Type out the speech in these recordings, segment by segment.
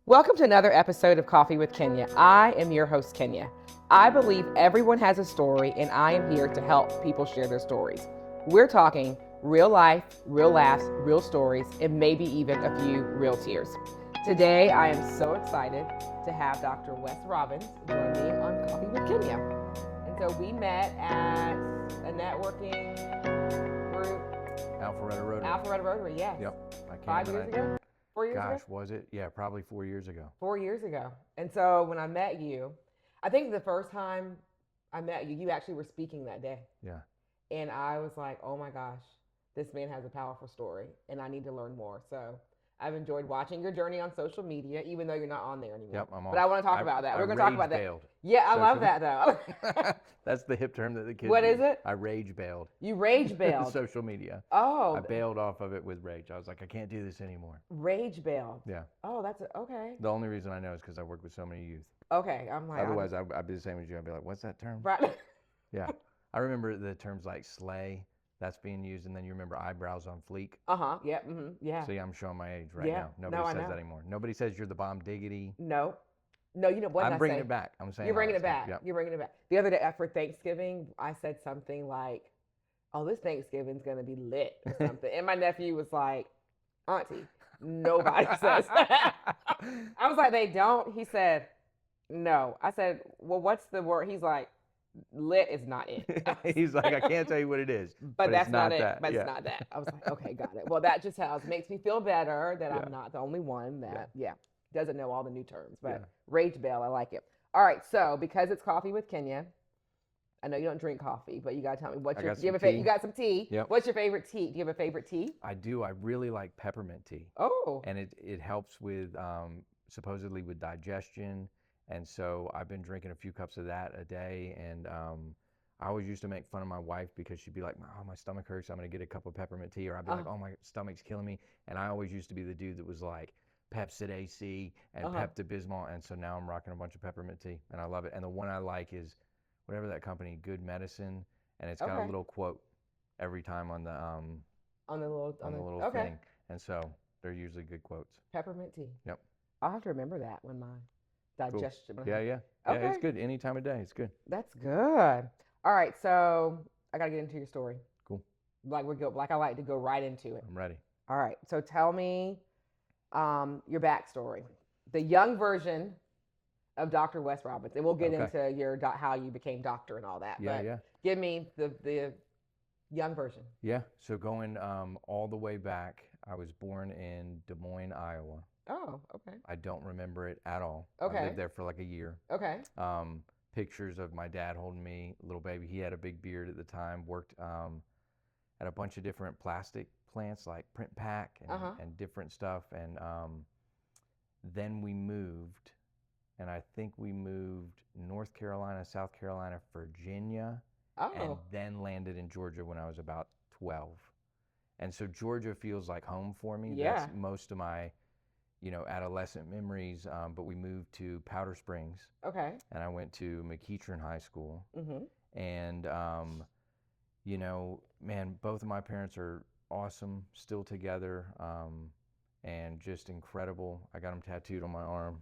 Welcome to another episode of Coffee with Kenya. I am your host, Kenya. I believe everyone has a story, and I am here to help people share their stories. We're talking real life, real laughs, real stories, and maybe even a few real tears. Today, I am so excited to have Dr. Wes Robbins join me on Coffee with Kenya. And so we met at a networking group. Alpharetta Rotary. Yes. Yep. I came 5 years ago? 4 years ago? Gosh, was it? Yeah, probably 4 years ago. 4 years ago. And so when I met you, I think the first time I met you, you actually were speaking that day. Yeah. And I was like, oh my gosh, this man has a powerful story and I need to learn more. So I've enjoyed watching your journey on social media, even though you're not on there anymore. Yep, I'm on. But I want to talk about that. We're going to talk about that. Bailed. Yeah, I love that though. That's the hip term that the kids What use. is it? I rage bailed. You rage bailed. Social media. Oh. I bailed off of it with rage. I was like, I can't do this anymore. Rage bailed. Yeah. Oh, that's okay. The only reason I know is because I work with so many youth. Okay, I'm like. Otherwise, I'd be the same as you. I'd be like, what's that term? Right. Yeah. I remember the terms like slay. That's being used, and then you remember eyebrows on fleek. Uh-huh. Yeah. Mm-hmm. Yeah. See, I'm showing my age right Yeah. now. Nobody No, I says know. that anymore. Nobody says you're the bomb diggity. No. No, you know what? I'm bringing it back. I'm saying you're bringing it stuff. back. Yep. You're bringing it back. The other day for Thanksgiving, I said something like, "Oh, this Thanksgiving's gonna be lit" or something, and my nephew was like, "Auntie, nobody says that." I was like, "They don't." He said, "No." I said, "Well, what's the word?" He's like, "Lit is not it." He's like, I can't tell you what it is, but that's it's not it. that. But Yeah. it's not that. I was like, "Okay, got it." Well, that just makes me feel better that Yeah. I'm not the only one that doesn't know all the new terms. But Yeah. rage bail, I like it. All right, so because it's Coffee with Kenya, I know you don't drink coffee, but you gotta tell me what's your. You got some tea. Yep. What's your favorite tea? Do you have a favorite tea? I do. I really like peppermint tea. Oh. And it helps with supposedly with digestion. And so I've been drinking a few cups of that a day. And I always used to make fun of my wife because she'd be like, "Oh, my stomach hurts. I'm gonna get a cup of peppermint tea," or I'd be like, "Oh, my stomach's killing me." And I always used to be the dude that was like Pepsid AC and Pepto-Bismol. And so now I'm rocking a bunch of peppermint tea, and I love it. And the one I like is whatever that company, Good Medicine, and it's got a little quote every time on the little thing. And so they're usually good quotes. Peppermint tea. Yep. I'll have to remember that when my digestion. Cool. Yeah. Okay. It's good any time of day. It's good. That's good. All right, so I gotta get into your story. Cool. Like I like to go right into it. I'm ready. All right, so tell me your backstory, the young version of Dr. Wes Robbins, and we'll get into your how you became doctor and all that. Yeah. Give me the young version. Yeah. So going all the way back, I was born in Des Moines, Iowa. Oh, okay. I don't remember it at all. Okay. I lived there for like a year. Okay. Pictures of my dad holding me, little baby. He had a big beard at the time. Worked at a bunch of different plastic plants like Print Pack and different stuff. And then we moved, and I think we moved North Carolina, South Carolina, Virginia, and then landed in Georgia when I was about 12. And so Georgia feels like home for me. Yeah. That's most of my adolescent memories, but we moved to Powder Springs. Okay. And I went to McEachern High School. Mm-hmm. And, man, both of my parents are awesome, still together, and just incredible. I got them tattooed on my arm.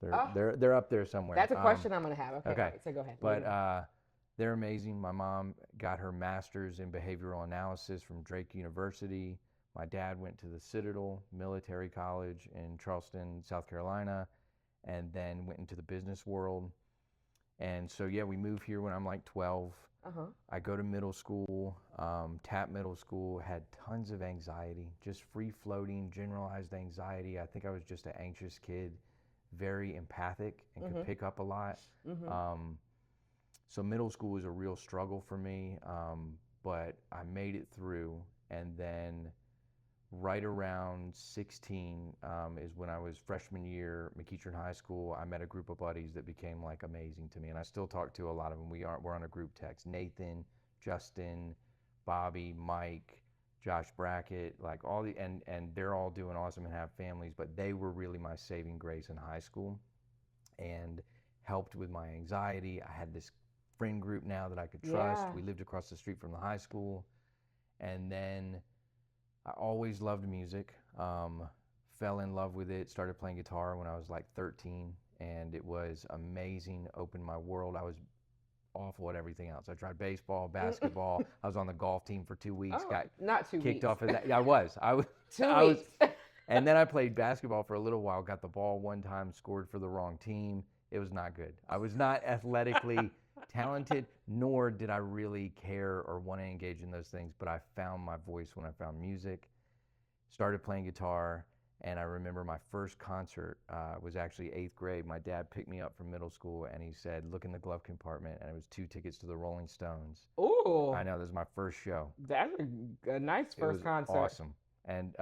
They're up there somewhere. That's a question I'm going to have. Okay. Okay. So go ahead. But they're amazing. My mom got her master's in behavioral analysis from Drake University. My dad went to the Citadel Military College in Charleston, South Carolina, and then went into the business world. And so, we moved here when I'm like 12. I go to middle school, TAP middle school, had tons of anxiety, just free-floating, generalized anxiety. I think I was just an anxious kid, very empathic, and could pick up a lot. So middle school was a real struggle for me, but I made it through. And then right around 16 is when I was freshman year, McEachern High School. I met a group of buddies that became like amazing to me, and I still talk to a lot of them. We're on a group text. Nathan, Justin, Bobby, Mike, Josh Brackett, like all and they're all doing awesome and have families, but they were really my saving grace in high school and helped with my anxiety. I had this friend group now that I could trust. Yeah. We lived across the street from the high school. And then I always loved music. fell in love with it, started playing guitar when I was like 13, and it was amazing, opened my world. I was awful at everything else. I tried baseball, basketball. I was on the golf team for 2 weeks, Oh, got not 2 kicked weeks. off of that. Yeah, I was. 2 I was, weeks. and then I played basketball for a little while, got the ball one time, scored for the wrong team. It was not good. I was not athletically talented, nor did I really care or want to engage in those things, but I found my voice when I found music, started playing guitar, and I remember my first concert was actually 8th grade. My dad picked me up from middle school, and he said, look in the glove compartment, and it was 2 tickets to the Rolling Stones. Ooh. I know, this was my first show. That's a nice It first was concert. awesome. And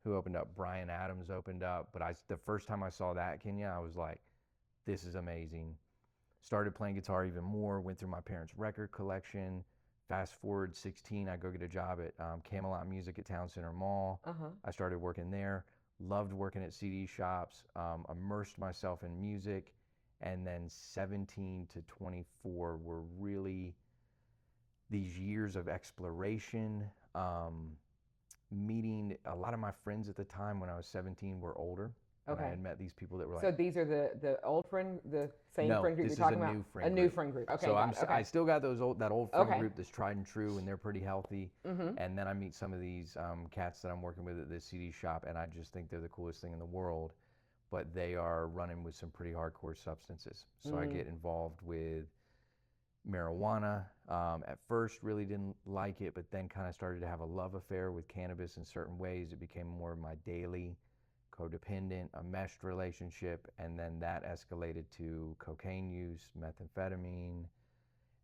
who opened up? Bryan Adams opened up. But the first time I saw that, Kenya, I was like, this is amazing. Started playing guitar even more, went through my parents' record collection. Fast forward 16, I go get a job at Camelot Music at Town Center Mall. I started working there, loved working at CD shops, immersed myself in music. And then 17 to 24 were really these years of exploration, meeting a lot of my friends at the time when I was 17 were older. And I had met these people that were like. So these are the old friend, the same No, friend group this you're is talking a about? new friend A new group. friend group. Okay, So okay. I still got that old friend Okay. group that's tried and true, and they're pretty healthy. And then I meet some of these cats that I'm working with at this CD shop, and I just think they're the coolest thing in the world. But they are running with some pretty hardcore substances. So I get involved with marijuana. At first, really didn't like it, but then kind of started to have a love affair with cannabis in certain ways. It became more of my daily codependent, a meshed relationship, and then that escalated to cocaine use, methamphetamine,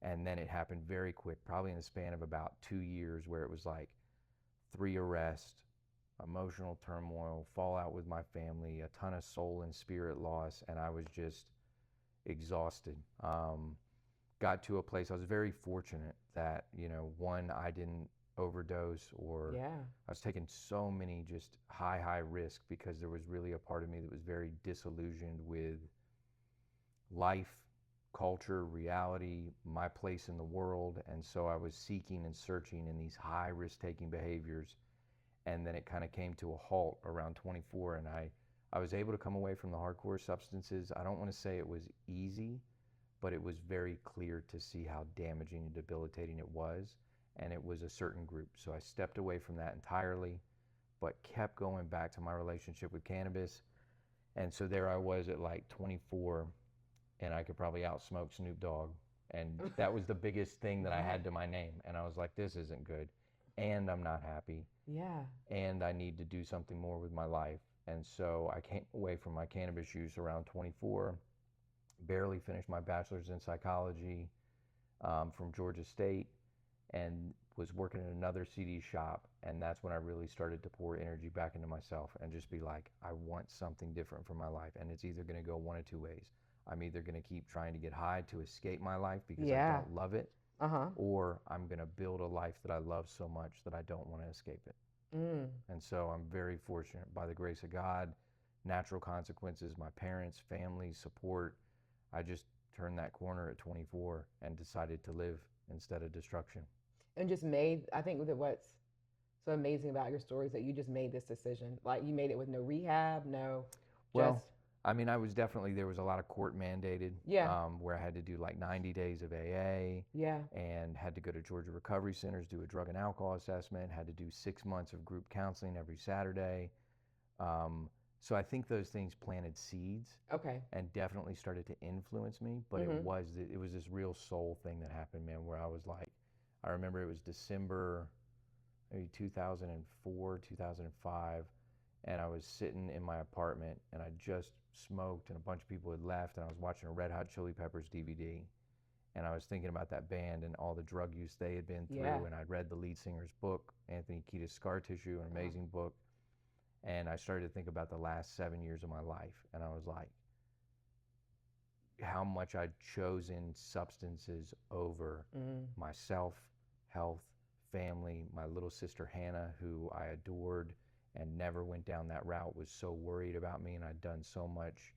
and then it happened very quick, probably in the span of about 2 years, where it was like 3 arrests, emotional turmoil, fallout with my family, a ton of soul and spirit loss, and I was just exhausted. Got to a place, I was very fortunate that, one, I didn't overdose, or I was taking so many just high risk, because there was really a part of me that was very disillusioned with life, culture, reality, my place in the world. And so I was seeking and searching in these high risk taking behaviors. And then it kind of came to a halt around 24, and I was able to come away from the hardcore substances. I don't want to say it was easy, but it was very clear to see how damaging and debilitating it was. And it was a certain group. So I stepped away from that entirely, but kept going back to my relationship with cannabis. And so there I was at like 24, and I could probably outsmoke Snoop Dogg. And that was the biggest thing that I had to my name. And I was like, this isn't good. And I'm not happy. Yeah. And I need to do something more with my life. And so I came away from my cannabis use around 24, barely finished my bachelor's in psychology from Georgia State, and was working in another CD shop. And that's when I really started to pour energy back into myself and just be like, I want something different for my life. And it's either going to go one of two ways. I'm either going to keep trying to get high to escape my life because I don't love it, or I'm going to build a life that I love so much that I don't want to escape it. And so I'm very fortunate, by the grace of God, natural consequences, my parents, family, support. I just turned that corner at 24 and decided to live instead of destruction. And just I think that what's so amazing about your story is that you just made this decision. Like, you made it with no rehab, Well, I mean, there was a lot of court mandated, where I had to do like 90 days of AA, and had to go to Georgia Recovery Centers, do a drug and alcohol assessment, had to do 6 months of group counseling every Saturday. So I think those things planted seeds, and definitely started to influence me. But it was this real soul thing that happened, man, where I was like, I remember it was December, maybe 2004, 2005. And I was sitting in my apartment, and I just smoked, and a bunch of people had left, and I was watching a Red Hot Chili Peppers DVD. And I was thinking about that band and all the drug use they had been through. And I'd read the lead singer's book, Anthony Kiedis' Scar Tissue, an amazing book. And I started to think about the last 7 years of my life. And I was like, how much I'd chosen substances over myself, health, family. My little sister Hannah, who I adored and never went down that route, was so worried about me, and I'd done so much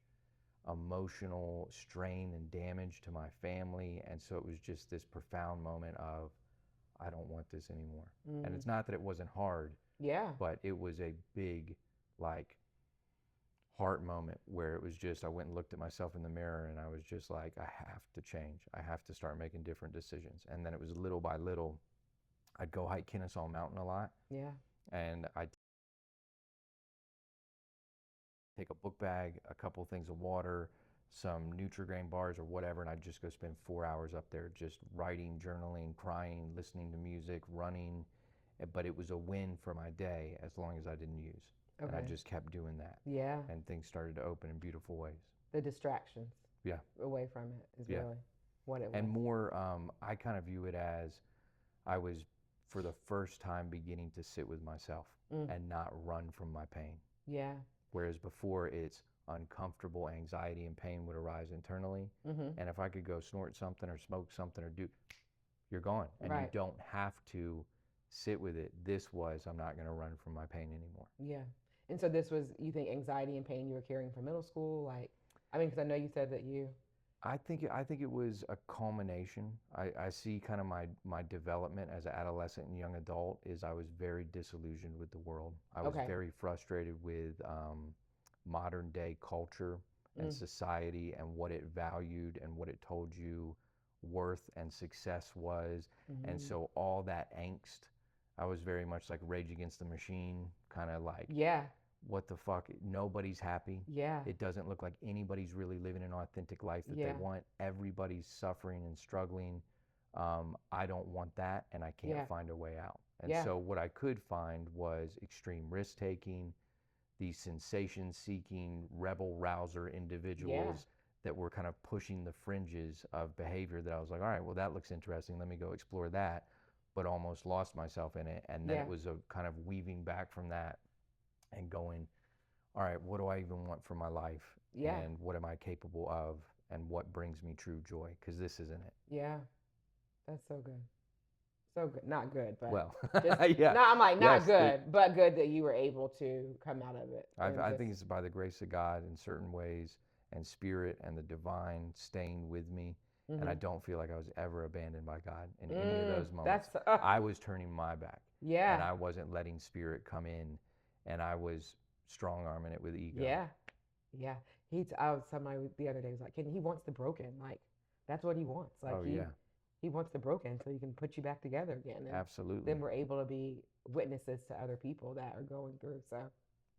emotional strain and damage to my family. And so it was just this profound moment of, I don't want this anymore. And it's not that it wasn't hard, but it was a big, like, heart moment where it was just, I went and looked at myself in the mirror and I was just like, I have to change. I have to start making different decisions. And then it was little by little. I'd go hike Kennesaw Mountain a lot. Yeah. And I'd take a book bag, a couple things of water, some Nutri-Grain bars or whatever, and I'd just go spend 4 hours up there just writing, journaling, crying, listening to music, running. But it was a win for my day as long as I didn't use. Okay. And I just kept doing that. Yeah. And things started to open in beautiful ways. The distractions. Yeah. Away from it is really what it was. And more, I kind of view it as I was, for the first time, beginning to sit with myself and not run from my pain. Yeah. Whereas before, it's uncomfortable anxiety and pain would arise internally. And if I could go snort something or smoke something or do, you're gone. And you don't have to sit with it. This was, I'm not going to run from my pain anymore. Yeah. And so this was, you think, anxiety and pain you were carrying from middle school? Like, I mean, because I know you said that you... I think it was a culmination. I see kind of my development as an adolescent and young adult is I was very disillusioned with the world. I was very frustrated with modern day culture and society and what it valued and what it told you worth and success was. And so all that angst, I was very much like Rage Against the Machine, kind of like, what the fuck? Nobody's happy. Yeah. It doesn't look like anybody's really living an authentic life that they want. Everybody's suffering and struggling. I don't want that, and I can't find a way out. And so what I could find was extreme risk-taking, these sensation-seeking, rebel-rouser individuals that were kind of pushing the fringes of behavior that I was like, all right, well, that looks interesting. Let me go explore that, but almost lost myself in it. And then it was a kind of weaving back from that and going, all right, what do I even want for my life? And what am I capable of? And what brings me true joy? Because this isn't it. Yeah. That's so good. So good. Not good, but... Well, just, no, I'm like, not good, but good that you were able to come out of it. I think it's by the grace of God in certain ways, and spirit and the divine staying with me. And I don't feel like I was ever abandoned by God in any of those moments. I was turning my back. Yeah. And I wasn't letting spirit come in. And I was strong-arming it with ego. Yeah. Yeah. I was somebody the other day was like, he wants the broken. Like, that's what he wants. Like, he wants the broken so he can put you back together again. And absolutely. then we're able to be witnesses to other people that are going through. So,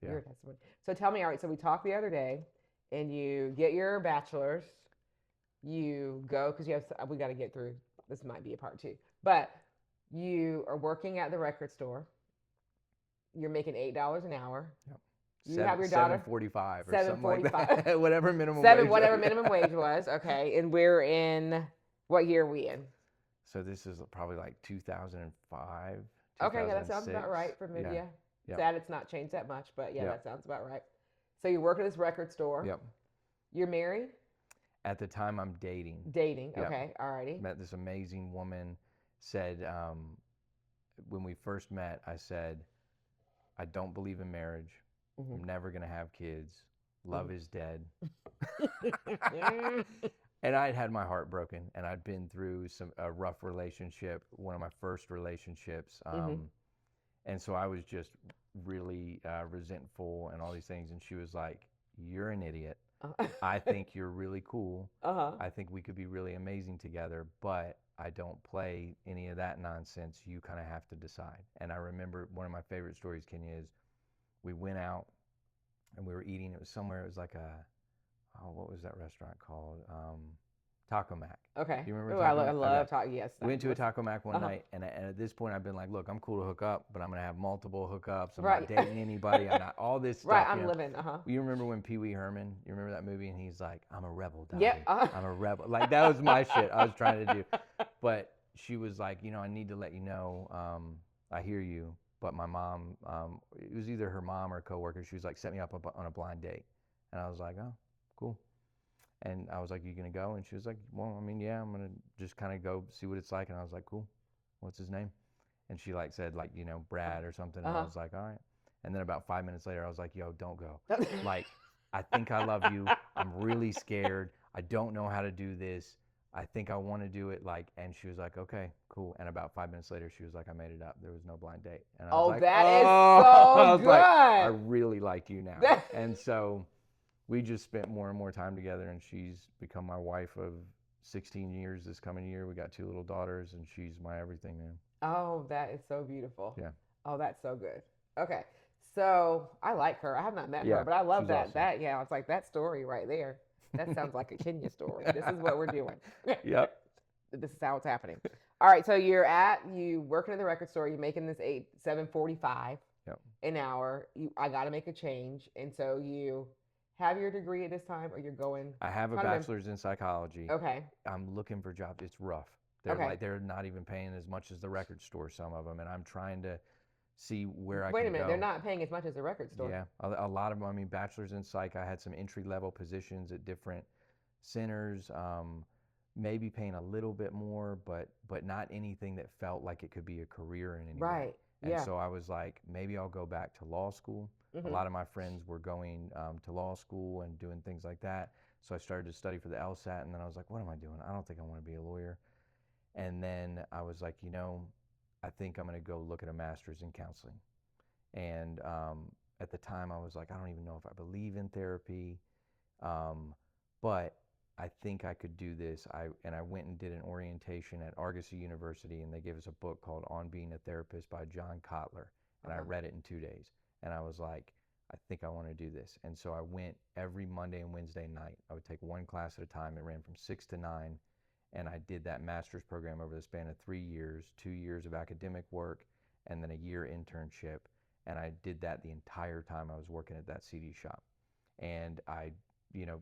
your testimony. So tell me, all right, so we talked the other day, and you get your bachelor's. You go, because we got to get through, this might be a part 2. But you are working at the record store. You're making $8 an hour. Yep. You have your daughter. $7.45 or something like that. Whatever minimum wage. Whatever minimum wage was. Okay. And we're in, what year are we in? So this is probably like 2005. Okay, that sounds about right for me. Yeah. Yep. Sad it's not changed that much, but that sounds about right. So you work at this record store. Yep. You're married? At the time, I'm dating. Dating. Okay. Alrighty. Met this amazing woman. Said, when we first met, I said, I don't believe in marriage. I'm never going to have kids. Love is dead. And I'd had my heart broken, and I'd been through a rough relationship, one of my first relationships. And so I was just really resentful and all these things. And she was like, you're an idiot. I think you're really cool. I think we could be really amazing together, but I don't play any of that nonsense. You kind of have to decide. And I remember one of my favorite stories, Kenya, is we went out and we were eating. It was somewhere, it was like what was that restaurant called? Taco Mac. Okay. Do you remember Taco Mac? I love Taco, yes. We went to a Taco Mac one night, and at this point, I've been like, look, I'm cool to hook up, but I'm going to have multiple hookups. I'm not dating anybody. I'm not, all this stuff. Right, I'm living, You remember when Pee Wee Herman, you remember that movie, and he's like, I'm a rebel, Daddy. Yep. I'm a rebel. Like, that was my shit I was trying to do. But she was like, I need to let you know, I hear you, but my mom, it was either her mom or a coworker, she was like, set me up on a blind date. And I was like, oh, cool. And I was like, you going to go? And she was like, well, I mean, yeah, I'm going to just kind of go see what it's like. And I was like, cool. What's his name? And she like said like, Brad or something. And I was like, all right. And then about 5 minutes later, I was like, yo, don't go. Like, I think I love you. I'm really scared. I don't know how to do this. I think I want to do it. Like, and she was like, okay, cool. And about 5 minutes later, she was like, I made it up. There was no blind date. And I was like, that is so good. Like, I really like you now. And so we just spent more and more time together, and she's become my wife of 16 years this coming year. We got 2 little daughters, and she's my everything, man. Oh, that is so beautiful. Yeah. Oh, that's so good. Okay. So I like her. I have not met her, Yeah, but I love she's that. awesome. That, yeah, it's like that story right there. That sounds like a Kenya story. This is what we're doing. Yep. This is how it's happening. All right. So you working at the record store, you're making this 7.45 Yep. an hour. I got to make a change. And so you have your degree at this time, or you're going? I have a bachelor's in psychology. Okay. I'm looking for jobs. It's rough. They're not even paying as much as the record store, some of them, and I'm trying to see where I can go. Wait a minute, they're not paying as much as the record store. Yeah, a lot of them. I mean, bachelor's in psych. I had some entry level positions at different centers, maybe paying a little bit more, but not anything that felt like it could be a career in any way. Right. And Yeah. so I was like, maybe I'll go back to law school. A lot of my friends were going to law school and doing things like that. So I started to study for the LSAT, and then I was like, what am I doing? I don't think I want to be a lawyer. And then I was like, I think I'm going to go look at a master's in counseling. And at the time, I was like, I don't even know if I believe in therapy, but I think I could do this. I went and did an orientation at Argosy University, and they gave us a book called On Being a Therapist by John Kotler, and I read it in 2 days. And I was like, I think I want to do this. And so I went every Monday and Wednesday night. I would take one class at a time. It ran from 6 to 9. And I did that master's program over the span of 3 years, 2 years of academic work, and then a year internship. And I did that the entire time I was working at that CD shop. And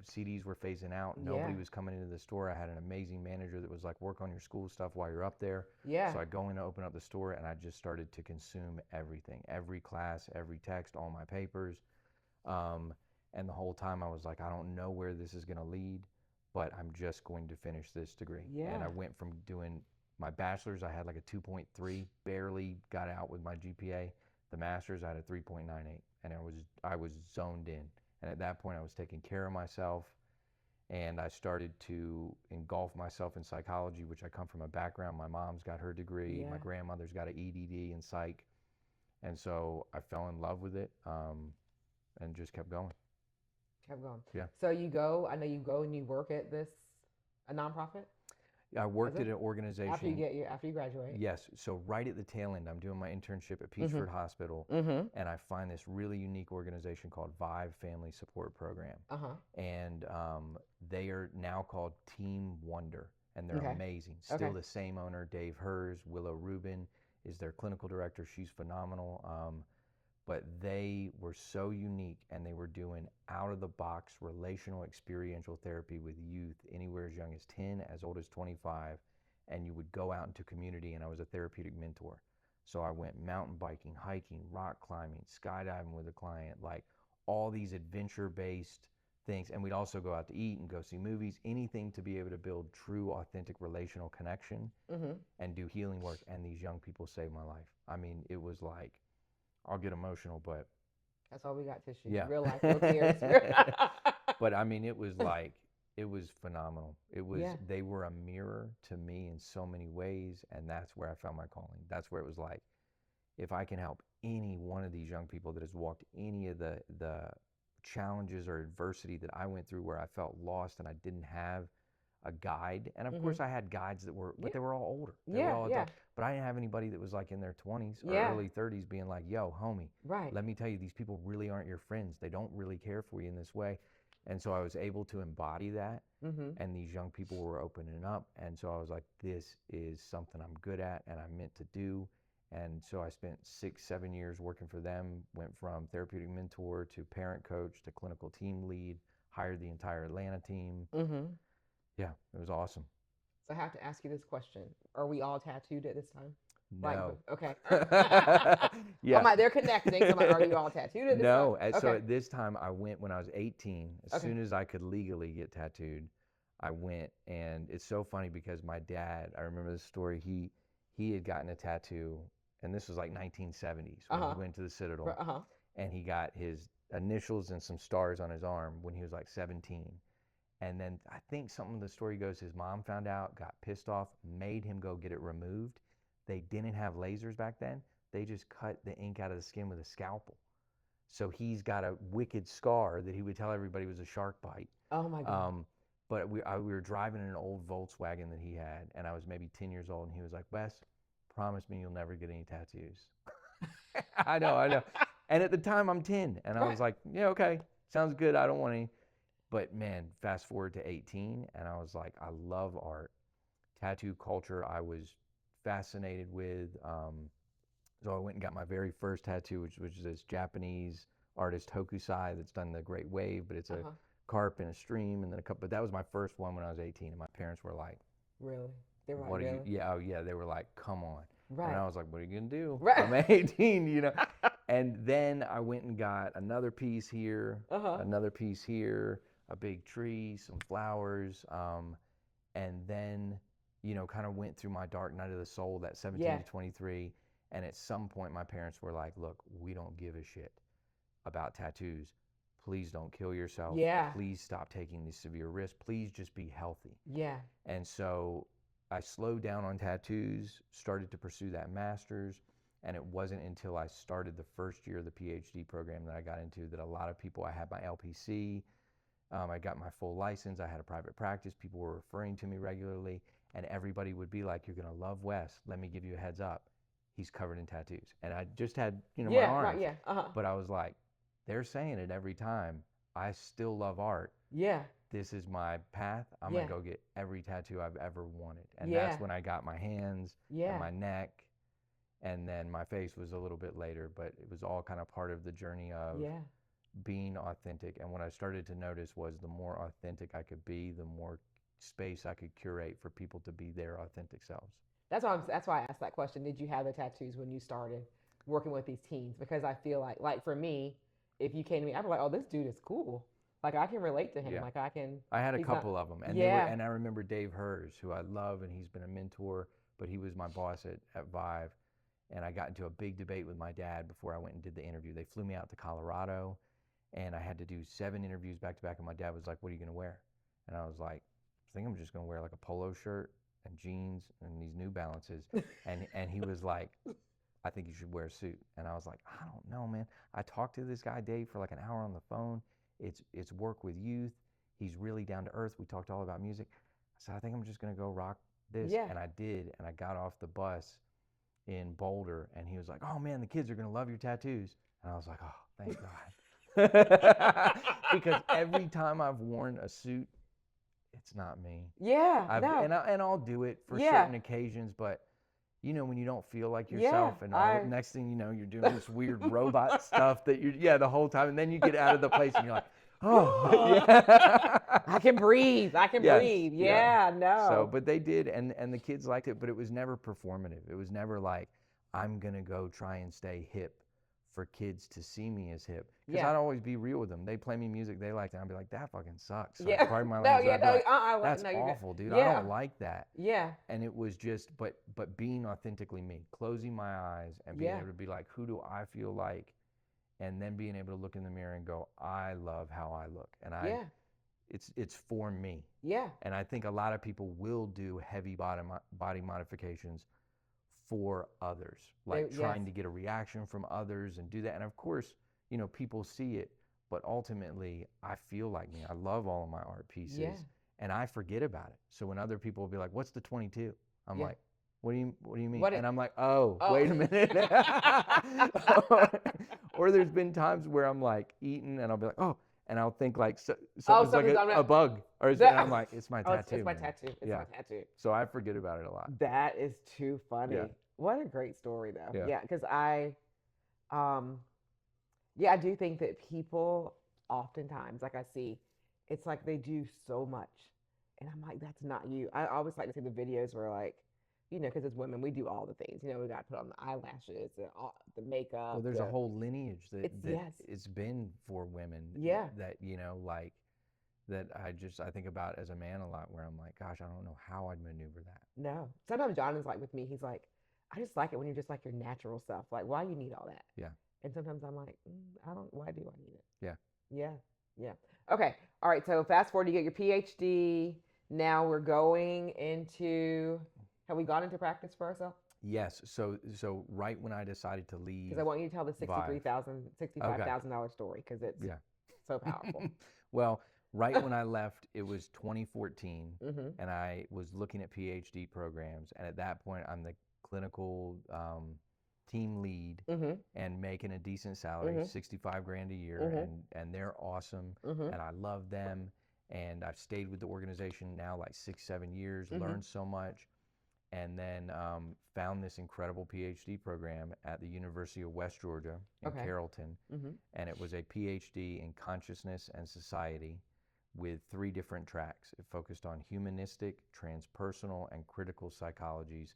CDs were phasing out. Nobody was coming into the store. I had an amazing manager that was like, work on your school stuff while you're up there. Yeah. So I go in to open up the store, and I just started to consume everything, every class, every text, all my papers. And the whole time I was like, I don't know where this is going to lead, but I'm just going to finish this degree. Yeah. And I went from doing my bachelor's, I had like a 2.3, barely got out with my GPA. The master's, I had a 3.98, and I was zoned in. And at that point, I was taking care of myself, and I started to engulf myself in psychology, which I come from a background. My mom's got her degree. My grandmother's got an EDD in psych. And so I fell in love with it and just kept going. Kept going. Yeah. So I know you go and you work at a nonprofit? I worked at an organization. After you graduate? Yes. So right at the tail end, I'm doing my internship at Peachford Hospital, and I find this really unique organization called Vive Family Support Program. And they are now called Team Wonder, and they're amazing. Still the same owner, Dave Hers. Willow Rubin is their clinical director. She's phenomenal. But they were so unique, and they were doing out-of-the-box relational experiential therapy with youth anywhere as young as 10, as old as 25, and you would go out into community, and I was a therapeutic mentor. So I went mountain biking, hiking, rock climbing, skydiving with a client, like all these adventure-based things, and we'd also go out to eat and go see movies, anything to be able to build true, authentic relational connection and do healing work, and these young people saved my life. I mean, it was like, I'll get emotional, but that's all we got, tissue. Yeah. Real life, real tears. But I mean, it was phenomenal. They were a mirror to me in so many ways, and that's where I found my calling. That's where it was like, if I can help any one of these young people that has walked any of the challenges or adversity that I went through, where I felt lost and I didn't have a guide, and of course I had guides that were, but they were all older. They were all adults. But I didn't have anybody that was like in their 20s or early 30s being like, yo, homie, let me tell you, these people really aren't your friends. They don't really care for you in this way. And so I was able to embody that, and these young people were opening up. And so I was like, this is something I'm good at and I'm meant to do. And so I spent 6-7 years working for them, went from therapeutic mentor to parent coach to clinical team lead, hired the entire Atlanta team. Yeah, it was awesome. So I have to ask you this question. Are we all tattooed at this time? No. Okay. Yeah. I'm like, they're connecting. So I'm like, are you all tattooed at this time? No. So at this time, I went when I was 18. As soon as I could legally get tattooed, I went. And it's so funny because my dad, I remember this story, he had gotten a tattoo, and this was like 1970s when he went to the Citadel. And he got his initials and some stars on his arm when he was like 17. And then I think something of the story goes, his mom found out, got pissed off, made him go get it removed. They didn't have lasers back then. They just cut the ink out of the skin with a scalpel. So he's got a wicked scar that he would tell everybody was a shark bite. Oh my God. But we were driving in an old Volkswagen that he had, and I was maybe 10 years old, and he was like, Wes, promise me you'll never get any tattoos. I know. And at the time, I'm 10, and I was like, yeah, okay, sounds good. I don't want any. But man, fast forward to 18, and I was like, I love art. Tattoo culture, I was fascinated with. So I went and got my very first tattoo, which was this Japanese artist Hokusai that's done the Great Wave, but it's a carp and a stream and then a cup. But that was my first one when I was 18, and my parents were like, really? They were like, "What are really? you?" Yeah, oh yeah, they were like, "Come on!" Right. And I was like, "What are you gonna do?" Right. I'm 18, you know. And then I went and got another piece here, another piece here, a big tree, some flowers, and then kind of went through my dark night of the soul, that 17 to 23. And at some point, my parents were like, look, we don't give a shit about tattoos. Please don't kill yourself. Yeah. Please stop taking these severe risks. Please just be healthy. Yeah. And so I slowed down on tattoos, started to pursue that master's. And it wasn't until I started the first year of the PhD program that I got into that a lot of people, I had my LPC, I got my full license, I had a private practice, people were referring to me regularly, and everybody would be like, you're gonna love Wes, let me give you a heads up. He's covered in tattoos. And I just had, my arms. Right, yeah. But I was like, they're saying it every time. I still love art. Yeah. This is my path. I'm going to go get every tattoo I've ever wanted. And that's when I got my hands and my neck. And then my face was a little bit later, but it was all kind of part of the journey of being authentic. And what I started to notice was the more authentic I could be, the more space I could curate for people to be their authentic selves. That's why I asked that question. Did you have the tattoos when you started working with these teens? Because I feel like for me, if you came to me, I'd be like, oh, this dude is cool. Like I can relate to him. Yeah. Like I can. I had a couple of them, and and I remember Dave Hers, who I love, and he's been a mentor, but he was my boss at Vive, and I got into a big debate with my dad before I went and did the interview. They flew me out to Colorado, and I had to do 7 interviews back to back, and my dad was like, "What are you gonna wear?" And I was like, "I think I'm just gonna wear like a polo shirt and jeans and these New Balances." And he was like, I think you should wear a suit. And I was like, I don't know, man. I talked to this guy, Dave, for like an hour on the phone. It's work with youth. He's really down to earth. We talked all about music. I said, I think I'm just going to go rock this. And I did. And I got off the bus in Boulder, and he was like, oh, man, the kids are going to love your tattoos. And I was like, oh, thank God. Because every time I've worn a suit, it's not me. Yeah, and I'll do it for certain occasions, but when you don't feel like yourself, and next thing you know, you're doing this weird robot stuff that the whole time, and then you get out of the place and you're like, oh, I can breathe. Breathe. Yeah, no. So, but they did, and the kids liked it, but it was never performative. It was never like, I'm gonna go try and stay hip for kids to see me as hip. Because I'd always be real with them. They play me music they liked, and I'd be like, that fucking sucks. So pardon my language. That's awful, dude. I don't like that. Yeah. And it was just, but being authentically me, closing my eyes and being able to be like, who do I feel like? And then being able to look in the mirror and go, I love how I look. And it's for me. Yeah. And I think a lot of people will do heavy body modifications for others, like trying to get a reaction from others and do that. And of course, people see it, but ultimately I feel like me. I love all of my art pieces and I forget about it. So when other people will be like, what's the 22? I'm like, what do you mean? And I'm like, oh, wait a minute. Or there's been times where I'm like eating and I'll be like, oh, and I'll think like something's like a bug, and I'm like, it's my tattoo. It's my tattoo. It's my tattoo. So I forget about it a lot. That is too funny. Yeah. What a great story, though. Yeah, because I do think that people oftentimes, like I see, it's like they do so much, and I'm like, that's not you. I always like to see the videos where like, because as women, we do all the things. We got to put on the eyelashes and all the makeup. Well, there's a whole lineage that it's been for women. Yeah. That that I think about as a man a lot, where I'm like, gosh, I don't know how I'd maneuver that. No. Sometimes John is like with me. He's like, I just like it when you're just like your natural self. Like, why you need all that? Yeah. And sometimes I'm like, why do I need it? Yeah. Yeah. Yeah. Okay. All right. So fast forward, you get your PhD. Now we're going into. Have we gone into practice for ourselves? Yes. So right when I decided to leave, Because I want you to tell the Vive. $65,000 story because it's Yeah. so powerful. Well, right when I left, it was 2014, Mm-hmm. and I was looking at PhD programs. And at that point, I'm the clinical team lead Mm-hmm. and making a decent salary, Mm-hmm. 65 grand a year, Mm-hmm. and they're awesome, Mm-hmm. and I love them. And I've stayed with the organization now like 6, 7 years, Mm-hmm. learned so much, and then found this incredible PhD program at the University of West Georgia in Okay. Carrollton. Mm-hmm. And it was a PhD in consciousness and society with 3 different tracks. It focused on humanistic, transpersonal, and critical psychologies.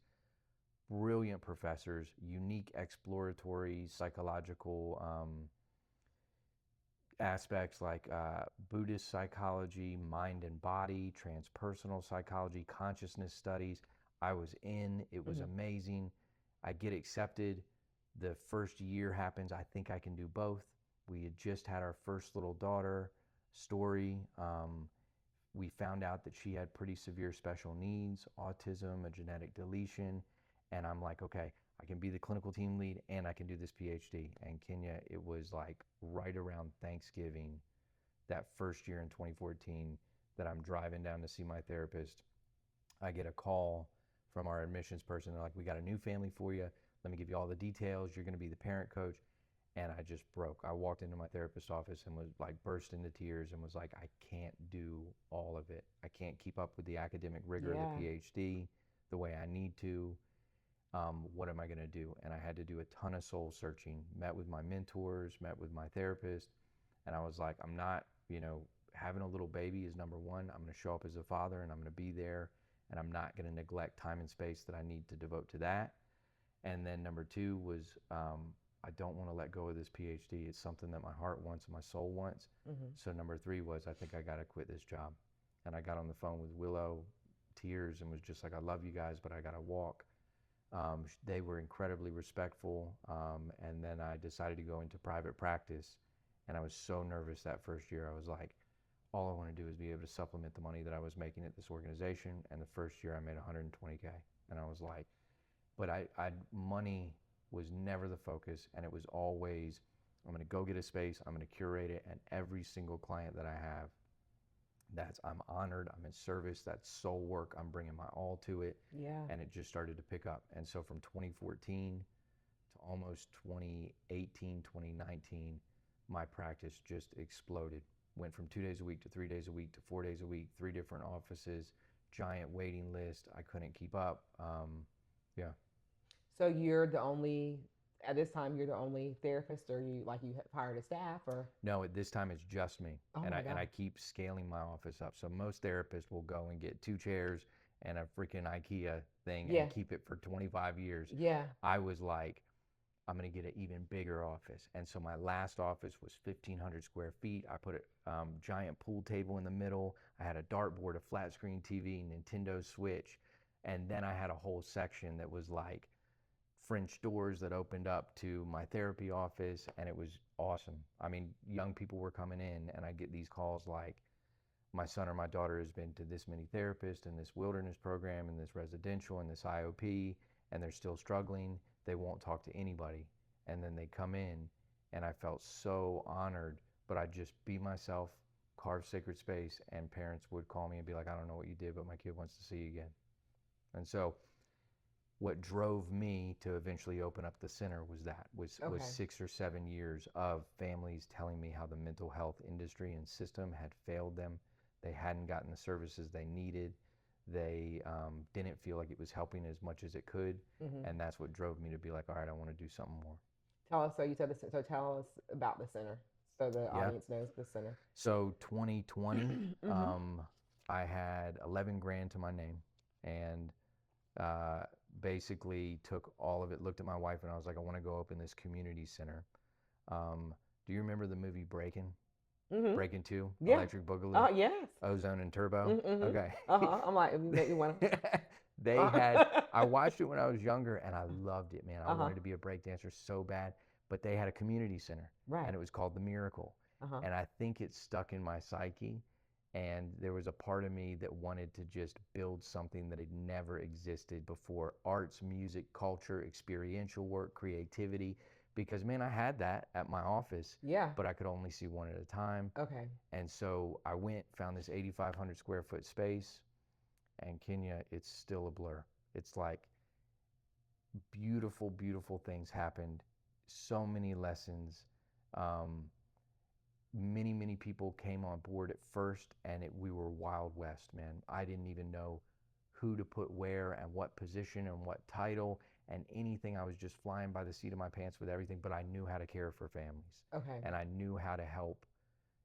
Brilliant professors, unique exploratory psychological aspects like Buddhist psychology, mind and body, transpersonal psychology, consciousness studies. I was in, it was Mm-hmm. amazing. I get accepted. The first year happens, I think I can do both. We had just had our first little daughter, Story. We found out that she had pretty severe special needs, autism, a genetic deletion. And I'm like, okay, I can be the clinical team lead and I can do this PhD. And Kenya, it was like right around Thanksgiving, that first year in 2014, that I'm driving down to see my therapist. I get a call from our admissions person. They're like, we got a new family for you. Let me give you all the details. You're going to be the parent coach. And I just broke. I walked into my therapist's office and was like burst into tears and was like, I can't do all of it. I can't keep up with the academic rigor of the Yeah. PhD the way I need to. What am I going to do? And I had to do a ton of soul searching, met with my mentors, met with my therapist. And I was like, I'm not, having a little baby is number one. I'm going to show up as a father and I'm going to be there. And I'm not going to neglect time and space that I need to devote to that. And then number two was, I don't want to let go of this PhD. It's something that my heart wants and my soul wants. Mm-hmm. So number three was, I think I got to quit this job. And I got on the phone with Willow, tears, and was just like, I love you guys, but I got to walk. They were incredibly respectful. And then I decided to go into private practice. And I was so nervous that first year. I was like, all I want to do is be able to supplement the money that I was making at this organization. And the first year I made 120K. And I was like, but money was never the focus, and it was always, I'm going to go get a space, I'm going to curate it, and every single client that I have, I'm honored, I'm in service, that's soul work, I'm bringing my all to it. Yeah. And it just started to pick up. And so from 2014 to almost 2018, 2019, my practice just exploded. Went from 2 days a week to 3 days a week to 4 days a week, 3 different offices, giant waiting list. I couldn't keep up. Yeah. So at this time, you're the only therapist, or you hired a staff, or? No, at this time it's just me. Oh and my I God. keep scaling my office up. So most therapists will go and get 2 chairs and a freaking IKEA thing Yeah. and keep it for 25 years. Yeah. I was like, I'm going to get an even bigger office. And so my last office was 1,500 square feet. I put a giant pool table in the middle. I had a dartboard, a flat screen TV, Nintendo Switch. And then I had a whole section that was like French doors that opened up to my therapy office, and it was awesome. I mean, young people were coming in, and I get these calls like, my son or my daughter has been to this many therapists in this wilderness program, in this residential, in this IOP, and they're still struggling. They won't talk to anybody. And then they come in, and I felt so honored, but I'd just be myself, carve sacred space, and parents would call me and be like, I don't know what you did, but my kid wants to see you again. And so what drove me to eventually open up the center was Okay. 6 or 7 years of families telling me how the mental health industry and system had failed them. They hadn't gotten the services they needed. They didn't feel like it was helping as much as it could. Mm-hmm. And that's what drove me to be like, all right, I want to do something more. Tell us. So you said this. So tell us about the center, so the Yeah. audience knows the center. So 2020, Mm-hmm. I had 11 grand to my name, and basically took all of it, looked at my wife, and I was like, I want to go open this community center. Do you remember the movie Breakin'? Mm-hmm. Breakin' 2, Yeah. Electric Boogaloo, Oh yes. Ozone and Turbo? Mm-hmm. Okay. I'm like, you want to? They had, I watched it when I was younger, and I loved it, man. I wanted to be a breakdancer so bad, but they had a community center, Right. and it was called The Miracle. And I think it stuck in my psyche. And there was a part of me that wanted to just build something that had never existed before: arts, music, culture, experiential work, creativity. Because, man, I had that at my office, Yeah. but I could only see one at a time. Okay. And so I found this 8,500 square foot space, and Kenya, it's still a blur. It's like beautiful, beautiful things happened. So many lessons. Many people came on board at first, and we were Wild West, man. I didn't even know who to put where and what position and what title and anything. I was just flying by the seat of my pants with everything, but I knew how to care for families. Okay. And I knew how to help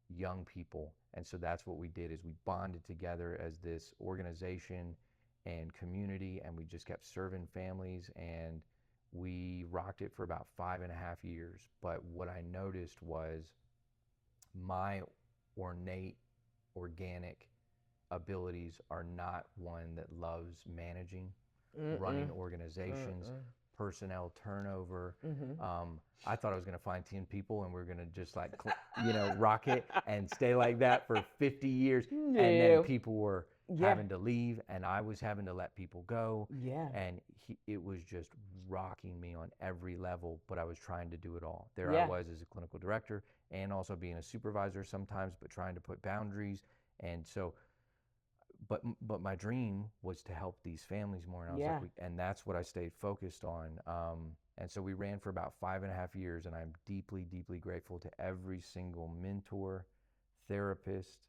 young people. And so that's what we did, is we bonded together as this organization and community, and we just kept serving families, and we rocked it for about 5.5 years. But what I noticed was my ornate, organic abilities are not one that loves managing, running organizations, personnel turnover. I thought I was going to find 10 people and we're going to just like, rock it and stay like that for 50 years. And then people were having to leave, and I was having to let people go. Yeah. And it was just rocking me on every level, but I was trying to do it all. There Yeah. I was as a clinical director and also being a supervisor sometimes, but trying to put boundaries. And so, but my dream was to help these families more. And I was like, and that's what I stayed focused on. And so we ran for about 5.5 years, and I'm deeply, deeply grateful to every single mentor, therapist,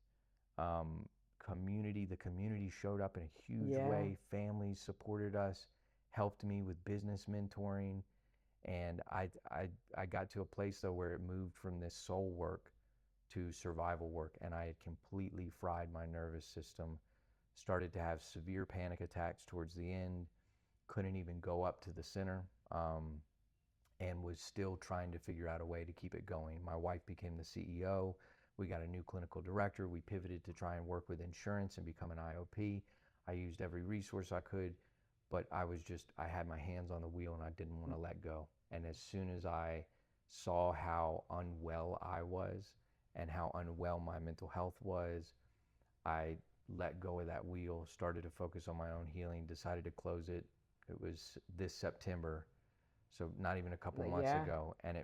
community. The community showed up in a huge way. Families supported us, helped me with business mentoring. And I got to a place, though, where it moved from this soul work to survival work, and I had completely fried my nervous system, started to have severe panic attacks towards the end, couldn't even go up to the center, and was still trying to figure out a way to keep it going. My wife became the CEO. We got a new clinical director. We pivoted to try and work with insurance and become an IOP. I used every resource I could, but I had my hands on the wheel and I didn't want to let go. And as soon as I saw how unwell I was and how unwell my mental health was, I let go of that wheel, started to focus on my own healing, decided to close it. It was this September, so not even a couple months ago, and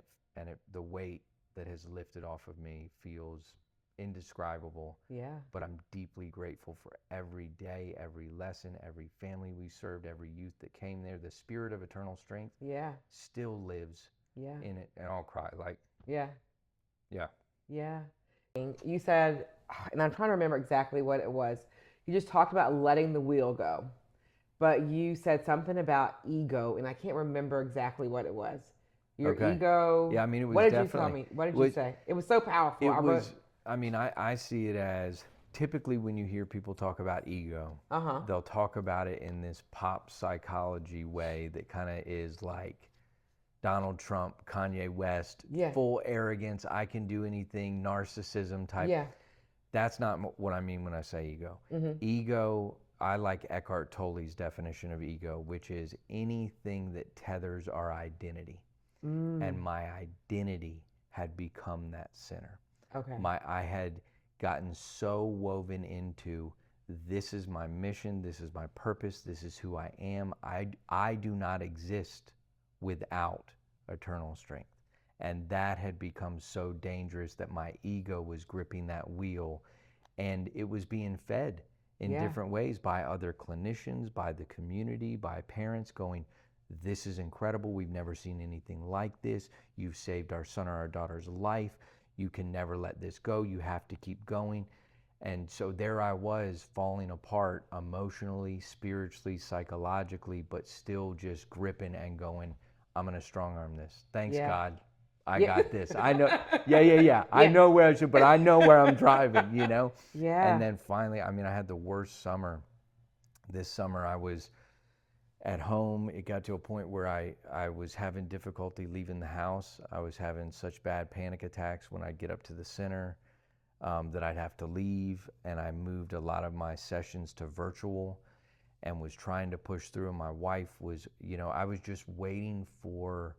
the weight that has lifted off of me feels indescribable. Yeah. But I'm deeply grateful for every day, every lesson, every family we served, every youth that came there. The spirit of eternal strength still lives in it, and I'll cry. Yeah. You said, and I'm trying to remember exactly what it was. You just talked about letting the wheel go, but you said something about ego, and I can't remember exactly what it was. Your ego. Yeah, I mean, it was What did definitely. you tell me? What did you say? It was so powerful. I see it as, typically when you hear people talk about ego, they'll talk about it in this pop psychology way that kind of is like Donald Trump, Kanye West, full arrogance, I can do anything, narcissism type. Yeah. That's not what I mean when I say ego. Ego, I like Eckhart Tolle's definition of ego, which is anything that tethers our identity. And my identity had become that center. Okay. I had gotten so woven into, this is my mission, this is my purpose, this is who I am. I do not exist without eternal strength. And that had become so dangerous that my ego was gripping that wheel, and it was being fed in different ways by other clinicians, by the community, by parents going, this is incredible. We've never seen anything like this. You've saved our son or our daughter's life. You can never let this go. You have to keep going. And so there I was, falling apart emotionally, spiritually, psychologically, but still just gripping and going, I'm going to strong arm this. Thanks, God. I got this. I know. I know where I should, but I know where I'm driving, Yeah. And then finally, I had the worst summer. This summer I was at home. It got to a point where I was having difficulty leaving the house. I was having such bad panic attacks when I'd get up to the center that I'd have to leave. And I moved a lot of my sessions to virtual and was trying to push through. And my wife was, I was just waiting for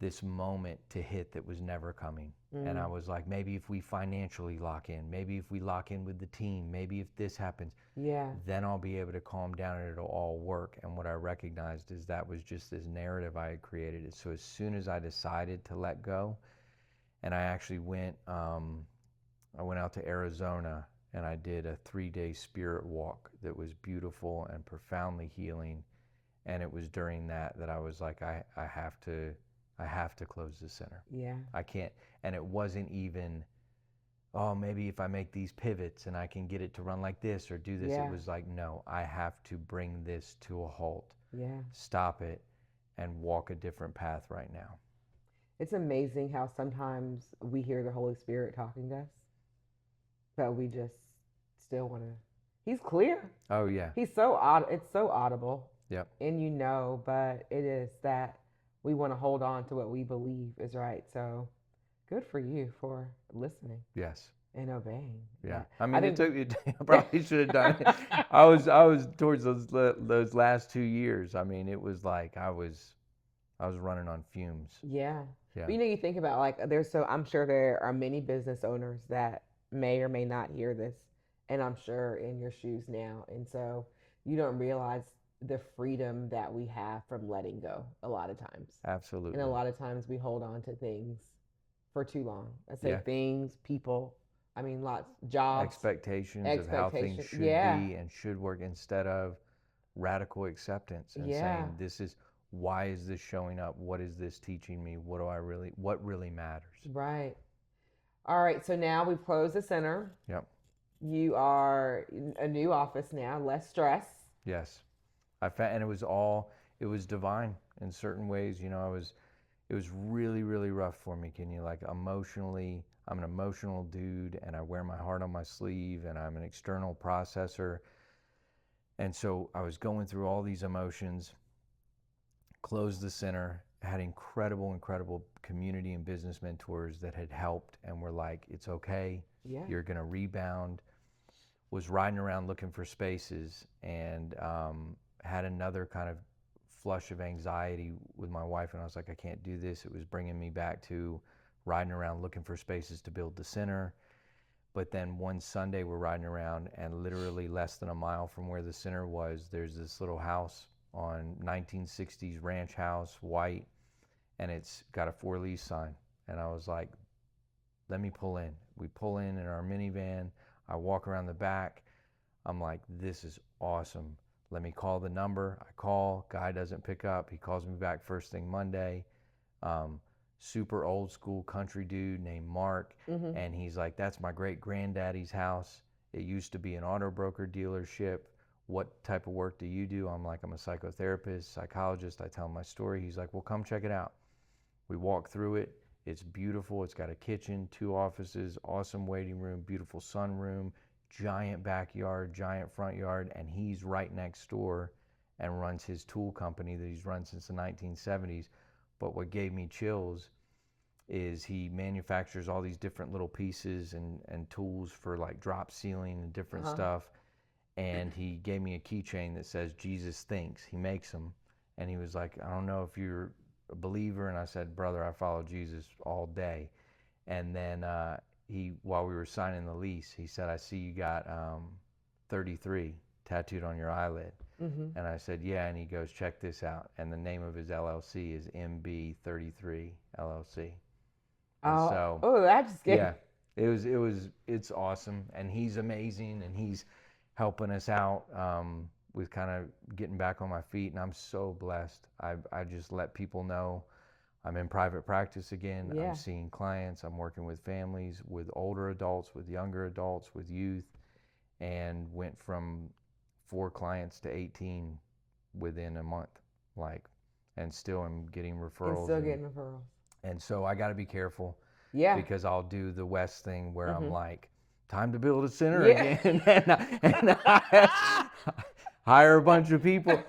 this moment to hit that was never coming. And I was like, maybe if we financially lock in, maybe if we lock in with the team, maybe if this happens, then I'll be able to calm down and it'll all work. And what I recognized is that was just this narrative I had created. So as soon as I decided to let go, and I actually went out to Arizona and I did a 3-day spirit walk that was beautiful and profoundly healing. And it was during that I was like, I have to close the center. Yeah. I can't. And it wasn't even, oh, maybe if I make these pivots and I can get it to run like this or do this. Yeah. It was like, no, I have to bring this to a halt. Yeah. Stop it and walk a different path right now. It's amazing how sometimes we hear the Holy Spirit talking to us, but we just still want to. He's clear. Oh, yeah. He's so it's so audible. Yep. And but it is that we want to hold on to what we believe is right. So good for you for listening. Yes. And obeying. Yeah. I mean, I probably should have done it. I was towards those last 2 years. I mean, it was like I was running on fumes. Yeah. Yeah. But you think about like I'm sure there are many business owners that may or may not hear this, and I'm sure in your shoes now. And so you don't realize the freedom that we have from letting go a lot of times. Absolutely. And a lot of times we hold on to things for too long. I say things, people, jobs. Expectations of how things should be and should work instead of radical acceptance and saying, why is this showing up? What is this teaching me? What really matters? Right. All right. So now we've closed the center. Yep. You are a new office now, less stress. Yes. And it was divine in certain ways. It was really, really rough for me, Kenya. Like emotionally, I'm an emotional dude and I wear my heart on my sleeve and I'm an external processor. And so I was going through all these emotions, closed the center, had incredible community and business mentors that had helped and were like, it's okay. Yeah. You're going to rebound. Was riding around looking for spaces and had another kind of flush of anxiety with my wife, and I was like, I can't do this. It was bringing me back to riding around looking for spaces to build the center. But then one Sunday we're riding around and literally less than a mile from where the center was, there's this little house on 1960s ranch house, white, and it's got a for lease sign. And I was like, let me pull in. We pull in our minivan. I walk around the back. I'm like, this is awesome. Let me call the number. I call, guy doesn't pick up. He calls me back first thing Monday. Super old school country dude named Mark. Mm-hmm. And he's like, that's my great granddaddy's house. It used to be an auto broker dealership. What type of work do you do? I'm like, I'm a psychotherapist, psychologist. I tell him my story. He's like, well, come check it out. We walk through it. It's beautiful. It's got a kitchen, 2 offices, awesome waiting room, beautiful sunroom, giant backyard, giant front yard, and he's right next door and runs his tool company that he's run since the 1970s. But what gave me chills is he manufactures all these different little pieces and tools for like drop ceiling and different stuff. And he gave me a keychain that says Jesus Thinks. He makes them. And he was like, I don't know if you're a believer. And I said, brother, I follow Jesus all day. And then while we were signing the lease, he said, I see you got 33 tattooed on your eyelid. Mm-hmm. And I said, yeah. And he goes, check this out. And the name of his LLC is MB33 LLC. And that's good. Yeah, it's awesome. And he's amazing. And he's helping us out with kind of getting back on my feet. And I'm so blessed. I just let people know I'm in private practice again. Yeah. I'm seeing clients. I'm working with families, with older adults, with younger adults, with youth, and went from 4 clients to 18 within a month, and still am getting referrals. And so I got to be careful. Yeah. Because I'll do the West thing where I'm like, time to build a center again. and I hire a bunch of people.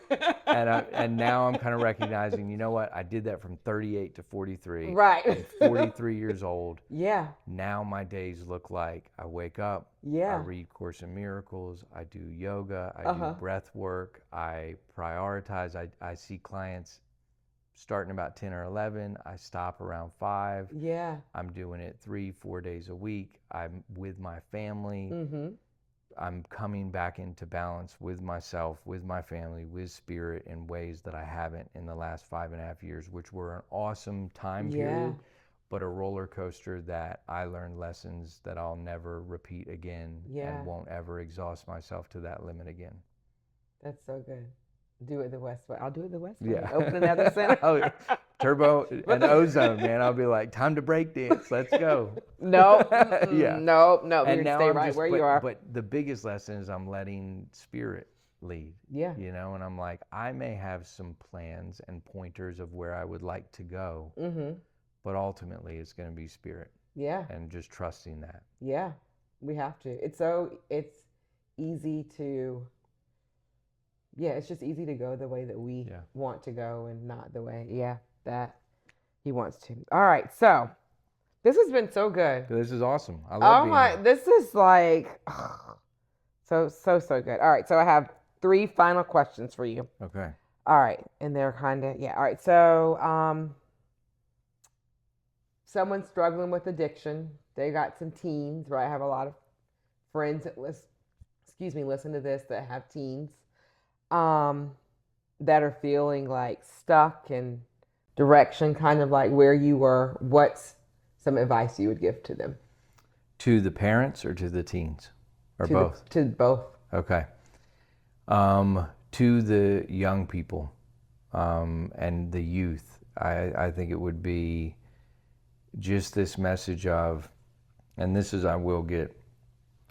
And now I'm kind of recognizing, you know what? I did that from 38 to 43. Right. I'm 43 years old. Yeah. Now my days look like I wake up. Yeah. I read Course in Miracles. I do yoga. I do breath work. I prioritize. I see clients starting about 10 or 11. I stop around 5. Yeah. I'm doing it 3-4 days a week. I'm with my family. Mm-hmm. I'm coming back into balance with myself, with my family, with spirit in ways that I haven't in the last 5.5 years, which were an awesome time period, but a roller coaster that I learned lessons that I'll never repeat again and won't ever exhaust myself to that limit again. That's so good. Do it the West way. I'll do it the West way. Yeah. Open another center. Turbo and ozone, man. I'll be like, time to break dance. Let's go. No. Yeah. No. And You're now stay I'm right just, where you are. But the biggest lesson is I'm letting spirit lead. Yeah. You know, and I'm like, I may have some plans and pointers of where I would like to go, but ultimately it's going to be spirit. Yeah. And just trusting that. Yeah. We have to. It's easy to. Yeah, it's just easy to go the way that we want to go and not the way, that he wants to. All right, so this has been so good. This is awesome. I love being here. This is like so good. All right, so I have 3 final questions for you. Okay. All right, and they're kind of, all right, so someone's struggling with addiction. They got some teens, right? I have a lot of friends that listen to this that have teens. That are feeling like stuck in direction, kind of like where you were. What's some advice you would give to them? To the parents or to the teens? Or both? To both. Okay. To the young people and the youth, I think it would be just this message of, and this is, I will get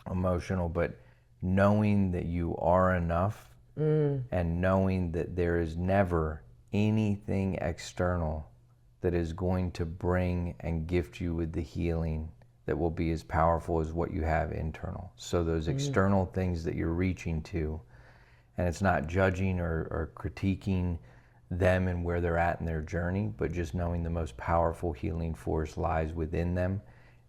emotional, but knowing that you are enough. And knowing that there is never anything external that is going to bring and gift you with the healing that will be as powerful as what you have internal. So those external things that you're reaching to, and it's not judging or critiquing them and where they're at in their journey, but just knowing the most powerful healing force lies within them,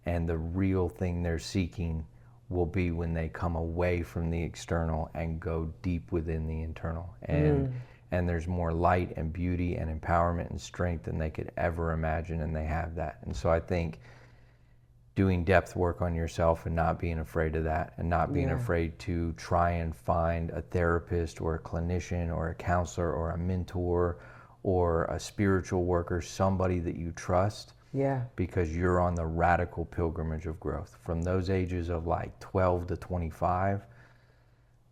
and the real thing they're seeking will be when they come away from the external and go deep within the internal. And there's more light and beauty and empowerment and strength than they could ever imagine, and they have that. And so I think doing depth work on yourself and not being afraid of that, and not being afraid to try and find a therapist or a clinician or a counselor or a mentor or a spiritual worker, somebody that you trust. Yeah. Because you're on the radical pilgrimage of growth. From those ages of like 12 to 25,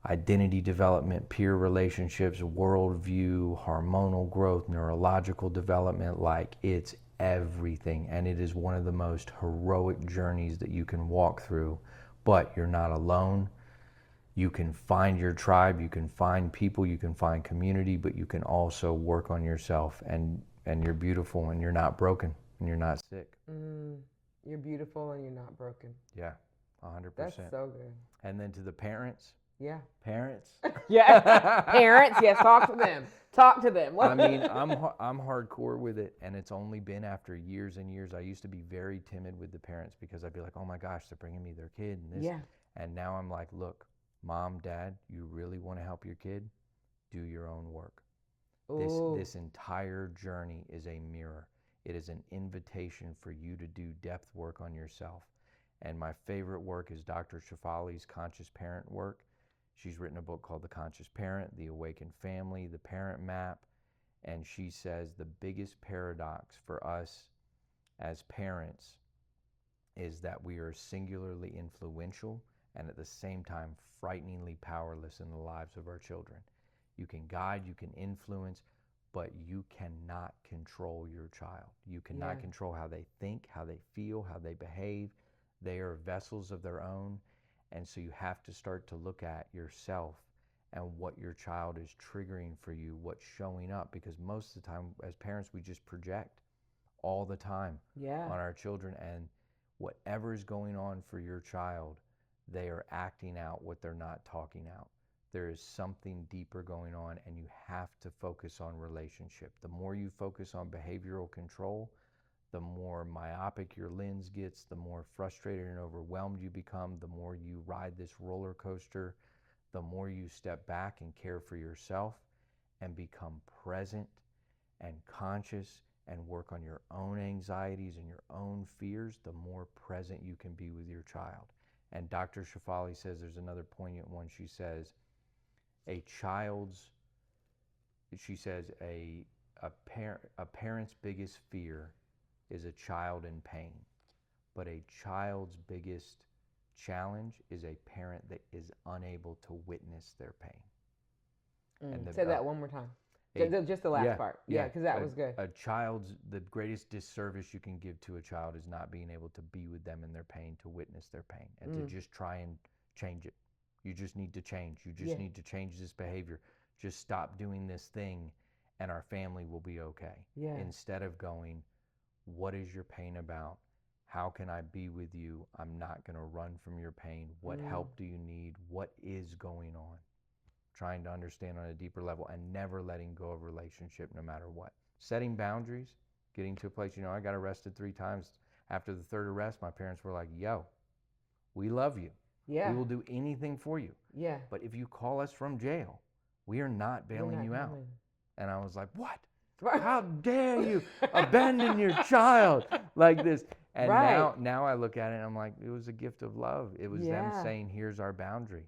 identity development, peer relationships, worldview, hormonal growth, neurological development, like it's everything. And it is one of the most heroic journeys that you can walk through, but you're not alone. You can find your tribe, you can find people, you can find community, but you can also work on yourself, and you're beautiful and you're not broken. And you're not sick. You're beautiful and you're not broken. Yeah, 100%. That's so good. And then to the parents. Yeah. Parents. Yeah. Parents. Yes. Talk to them. Talk to them. I mean, I'm hardcore with it, and it's only been after years and years. I used to be very timid with the parents because I'd be like, oh my gosh, they're bringing me their kid and this. Yeah. And now I'm like, look, mom, dad, you really want to help your kid? Do your own work. This entire journey is a mirror. It is an invitation for you to do depth work on yourself. And my favorite work is Dr. Shefali's Conscious Parent work. She's written a book called The Conscious Parent, The Awakened Family, The Parent Map. And she says the biggest paradox for us as parents is that we are singularly influential and at the same time frighteningly powerless in the lives of our children. You can guide, you can influence, but you cannot control your child. You cannot control how they think, how they feel, how they behave. They are vessels of their own. And so you have to start to look at yourself and what your child is triggering for you, what's showing up. Because most of the time, as parents, we just project all the time on our children. And whatever's going on for your child, they are acting out what they're not talking out. There is something deeper going on, and you have to focus on relationship. The more you focus on behavioral control, the more myopic your lens gets, the more frustrated and overwhelmed you become, the more you ride this roller coaster, the more you step back and care for yourself and become present and conscious and work on your own anxieties and your own fears, the more present you can be with your child. And Dr. Shefali says, there's another poignant one. She says, a parent's biggest fear is a child in pain, but a child's biggest challenge is a parent that is unable to witness their pain. Say that one more time. Just the last part. Yeah, because that was good. The greatest disservice you can give to a child is not being able to be with them in their pain, to witness their pain, and to just try and change it. You just need to change. You just need to change this behavior. Just stop doing this thing and our family will be okay. Yeah. Instead of going, what is your pain about? How can I be with you? I'm not going to run from your pain. What help do you need? What is going on? Trying to understand on a deeper level and never letting go of relationship no matter what. Setting boundaries, getting to a place, I got arrested 3 times. After the 3rd arrest, my parents were like, yo, we love you. Yeah. We will do anything for you. Yeah. But if you call us from jail, we are not bailing you out. And I was like, what? How dare you abandon your child like this? And now I look at it and I'm like, it was a gift of love. It was them saying, here's our boundary.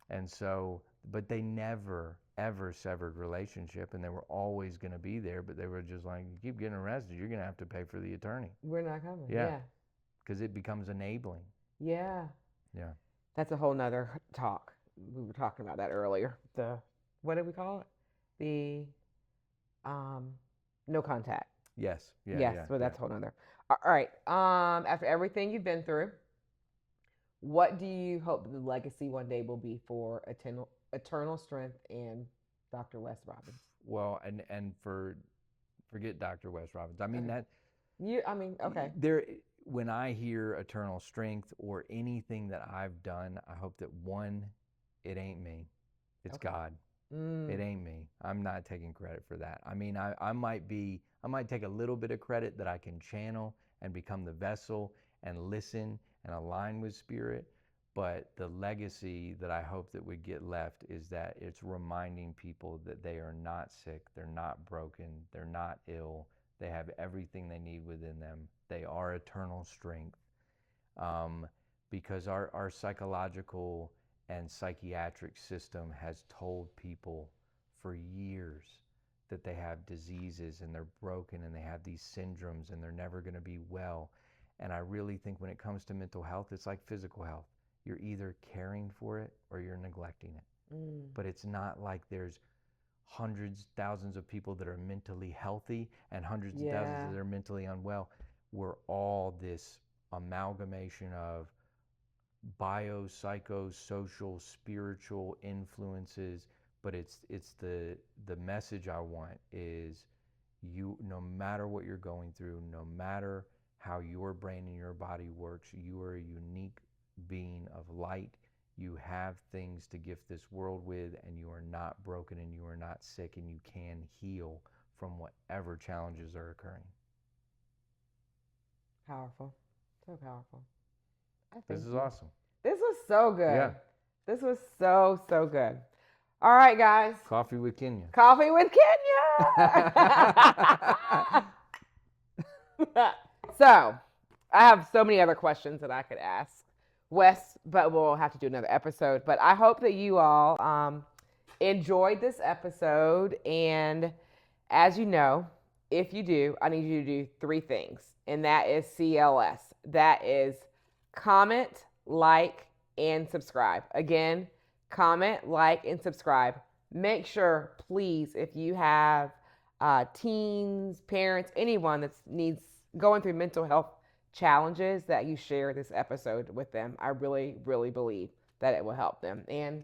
And so, but they never, ever severed relationship, and they were always going to be there, but they were just like, you keep getting arrested, you're going to have to pay for the attorney. We're not coming. Yeah. Because it becomes enabling. Yeah. Yeah. That's a whole nother talk. We were talking about that earlier. What did we call it? The no contact. Yes. But that's a whole nother. All right. After everything you've been through, what do you hope the legacy one day will be for EternalStrength and Dr. Wes Robbins? Well, and forget Dr. Wes Robbins. I mean okay. When I hear EternalStrength or anything that I've done, I hope that one, it ain't me. It's God. It ain't me. I'm not taking credit for that. I mean, I might take a little bit of credit that I can channel and become the vessel and listen and align with spirit. But the legacy that I hope that we get left is that it's reminding people that they are not sick, they're not broken, they're not ill, they have everything they need within them. They are eternal strength. Because our psychological and psychiatric system has told people for years that they have diseases and they're broken and they have these syndromes and they're never going to be well. And I really think when it comes to mental health, it's like physical health. You're either caring for it or you're neglecting it. But it's not like there's hundreds, thousands of people that are mentally healthy and hundreds of thousands that are mentally unwell. We're all this amalgamation of biopsychosocial, spiritual influences, but it's the message I want is no matter what you're going through, no matter how your brain and your body works, you are a unique being of light. You have things to gift this world with, and you are not broken and you are not sick, and you can heal from whatever challenges are occurring. Powerful. So powerful. This is awesome. This was so good. Yeah. This was so good. All right, guys. Coffee with Kenya. Coffee with Kenya. So, I have so many other questions that I could ask Wes, but we'll have to do another episode. But I hope that you all enjoyed this episode. And as you know, if you do, I need you to do 3 things. And that is CLS. That is comment, like, and subscribe. Again, comment, like, and subscribe. Make sure, please, if you have teens, parents, anyone that needs going through mental health challenges, that you share this episode with them. I really, really believe that it will help them. And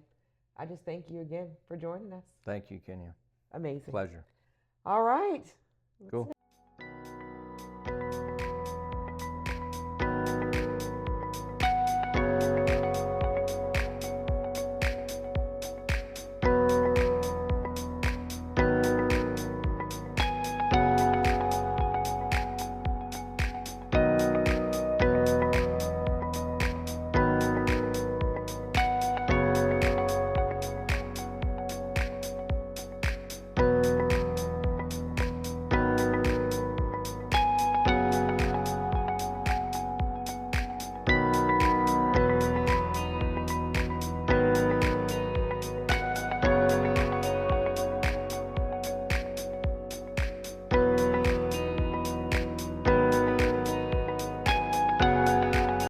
I just thank you again for joining us. Thank you, Kenya. Amazing. Pleasure. All right. Cool.